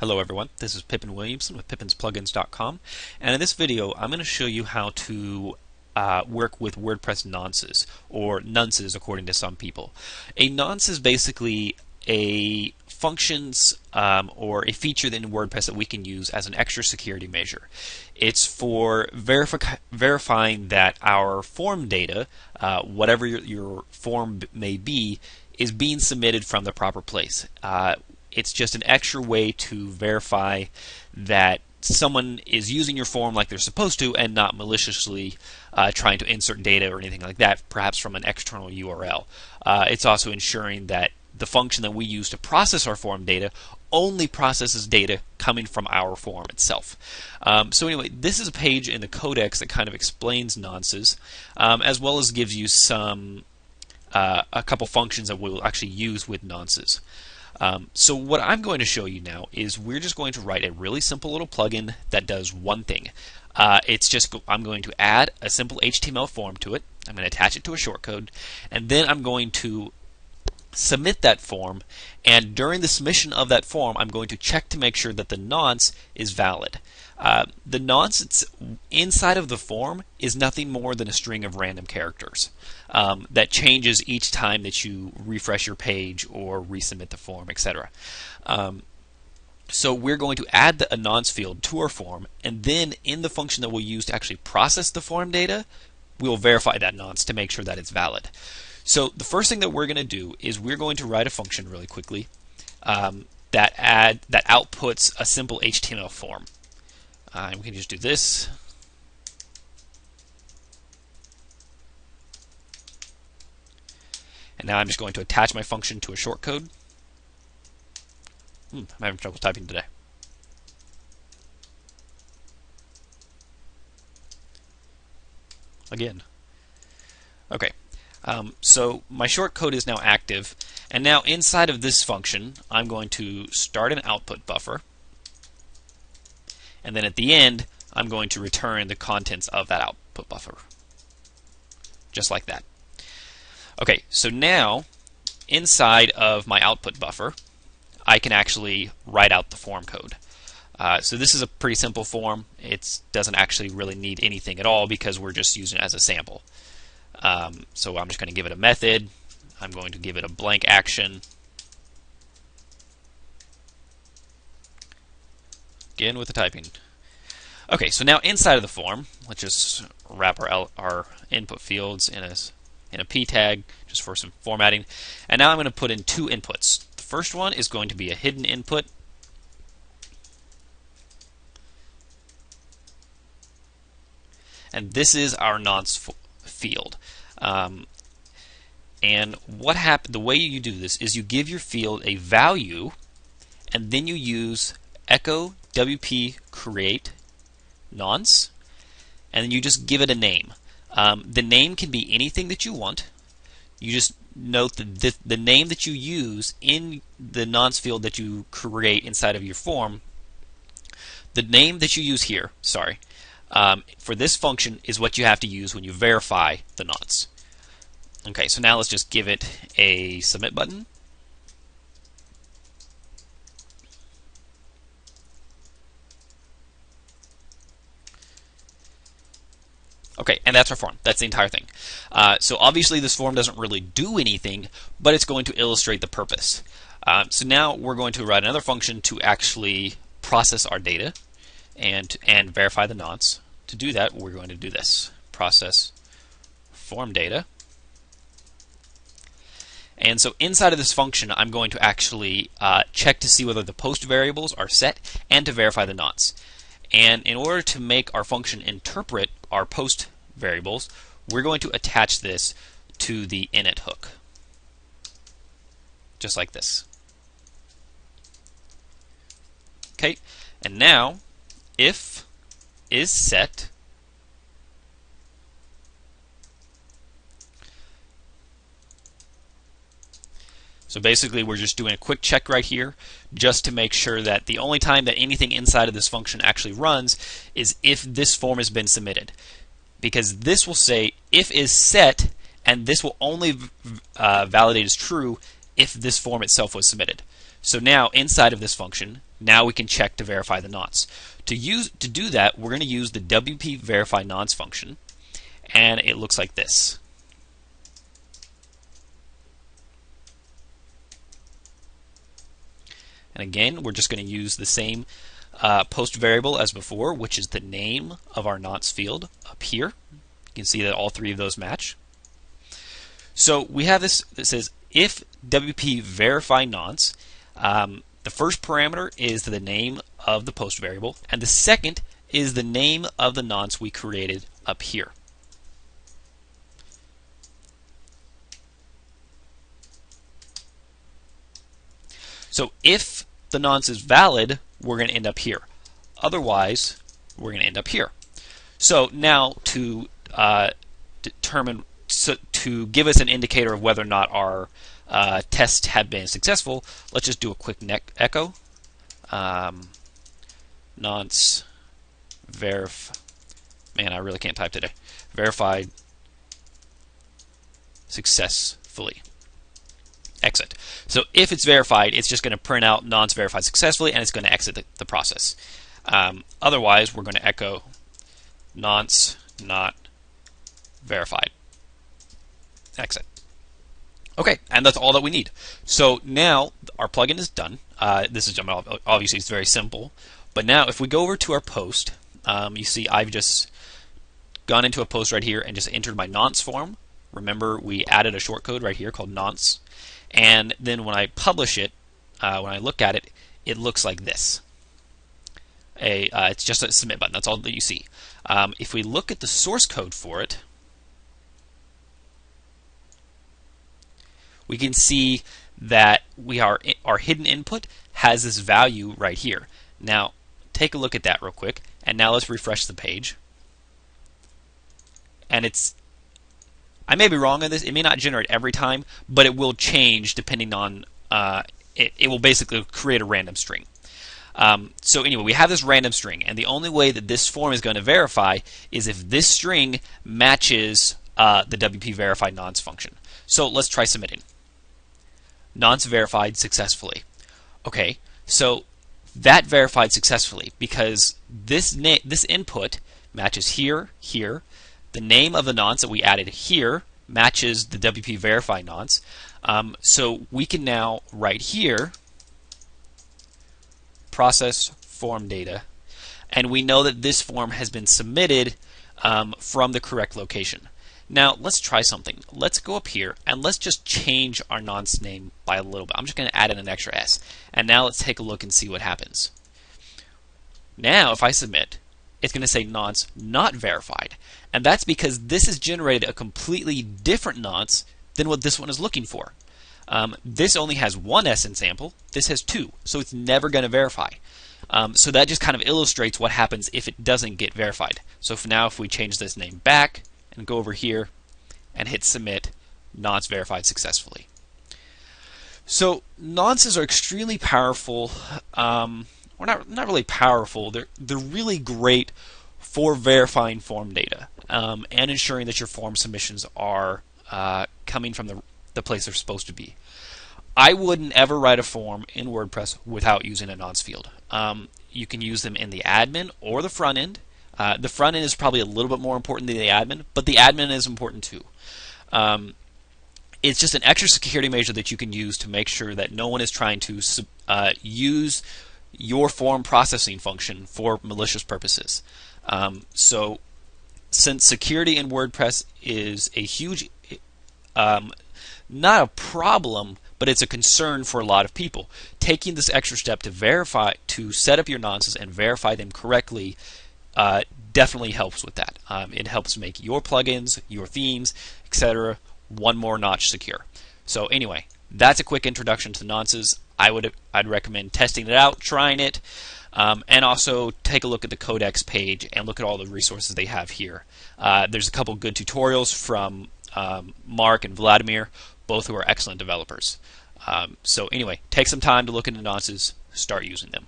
Hello everyone, this is Pippin Williamson with pippinsplugins.com, and in this video I'm going to show you how to work with WordPress nonces, or nonces according to some people. A nonce is basically a functions or a feature in WordPress that we can use as an extra security measure. It's for verifying that our form data, whatever your form may be, is being submitted from the proper place. It's just an extra way to verify that someone is using your form like they're supposed to and not maliciously trying to insert data or anything like that, perhaps from an external URL. It's also ensuring that the function that we use to process our form data only processes data coming from our form itself. So anyway, this is a page in the codex that kind of explains nonces, as well as gives you some a couple functions that we'll actually use with nonces. So what I'm going to show you now is we're just going to write a really simple little plugin that does one thing. I'm going to add a simple HTML form to it. I'm going to attach it to a shortcode, and then I'm going to submit that form, and during the submission of that form I'm going to check to make sure that the nonce is valid. The nonce inside of the form is nothing more than a string of random characters that changes each time that you refresh your page or resubmit the form, etc. So we're going to add a nonce field to our form, and then in the function that we'll use to actually process the form data, we'll verify that nonce to make sure that it's valid. So the first thing that we're going to do is we're going to write a function really quickly that outputs a simple HTML form. We can just do this. And now I'm just going to attach my function to a shortcode. I'm having trouble typing today. Again. Okay. So my shortcode is now active, and now inside of this function I'm going to start an output buffer, and then at the end I'm going to return the contents of that output buffer, just like that. Okay, so now inside of my output buffer I can actually write out the form code. So this is a pretty simple form. It doesn't actually really need anything at all because we're just using it as a sample. So I'm just going to give it a method. I'm going to give it a blank action. Again with the typing. Okay, so now inside of the form, let's just wrap our input fields in a p tag just for some formatting. And now I'm going to put in two inputs. The first one is going to be a hidden input. And this is our nonce field. And what happened? The way you do this is you give your field a value, and then you use echo wp create nonce, and then you just give it a name. The name can be anything that you want. You just note that the name that you use in the nonce field that you create inside of your form, the name that you use here, for this function is what you have to use when you verify the nonce. Okay, so now let's just give it a submit button. Okay, and that's our form. That's the entire thing. So obviously this form doesn't really do anything, but it's going to illustrate the purpose. So now we're going to write another function to actually process our data and verify the nonce. To do that, we're going to do this. Process form data. And so inside of this function, I'm going to actually check to see whether the post variables are set and to verify the nonce. And in order to make our function interpret our post variables, we're going to attach this to the init hook, just like this. Okay, and now if is set, so basically we're just doing a quick check right here just to make sure that the only time that anything inside of this function actually runs is if this form has been submitted, because this will say if is set, and this will only validate as true if this form itself was submitted. So now inside of this function Now we can check to verify the nonce. To do that, we're going to use the WP verify nonce function, and it looks like this. And again, we're just going to use the same post variable as before, which is the name of our nonce field up here. You can see that all three of those match. So we have this that says if WP verify nonce, the first parameter is the name of the post variable, and the second is the name of the nonce we created up here. So if the nonce is valid, we're going to end up here. Otherwise, we're going to end up here. So now to to give us an indicator of whether or not our tests have been successful, let's just do a quick echo. Nonce man, I really can't type today. Verified successfully. Exit. So if it's verified, it's just going to print out nonce verified successfully, and it's going to exit the process. Otherwise, we're going to echo nonce not verified. Exit. Okay, and that's all that we need. So now our plugin is done. This is obviously it's very simple. But now if we go over to our post, you see I've just gone into a post right here and just entered my nonce form. Remember, we added a shortcode right here called nonce. And then when I publish it, when I look at it, it looks like this. It's just a submit button. That's all that you see. If we look at the source code for it, we can see that our hidden input has this value right here. Now, take a look at that real quick, and now let's refresh the page. And I may be wrong on this. It may not generate every time, but it will change depending on it will basically create a random string. So anyway, we have this random string, and the only way that this form is going to verify is if this string matches the WP verify nonce function. So let's try submitting. Nonce verified successfully. Okay, so that verified successfully because this input matches here, here. The name of the nonce that we added here matches the WP verify nonce. So we can now right here process form data, and we know that this form has been submitted from the correct location. Now let's try something. Let's go up here and let's just change our nonce name by a little bit. I'm just going to add in an extra S, and now let's take a look and see what happens. Now if I submit, it's going to say nonce not verified, and that's because this has generated a completely different nonce than what this one is looking for. This only has one S in sample, this has two, so it's never going to verify. So that just kind of illustrates what happens if it doesn't get verified. So for now, if we change this name back and go over here and hit submit, nonce verified successfully. So nonces are extremely powerful. Or not really powerful. They're really great for verifying form data and ensuring that your form submissions are coming from the place they're supposed to be. I wouldn't ever write a form in WordPress without using a nonce field. You can use them in the admin or the front end. The front end is probably a little bit more important than the admin, but the admin is important too. It's just an extra security measure that you can use to make sure that no one is trying to use your form processing function for malicious purposes. So since security in WordPress is a huge, not a problem, but it's a concern for a lot of people, taking this extra step to set up your nonces and verify them correctly definitely helps with that. It helps make your plugins, your themes, etc. one more notch secure. So anyway, that's a quick introduction to nonces. I'd recommend testing it out, trying it, and also take a look at the codex page and look at all the resources they have here. There's a couple good tutorials from Mark and Vladimir, both who are excellent developers. So anyway, take some time to look into nonces, start using them.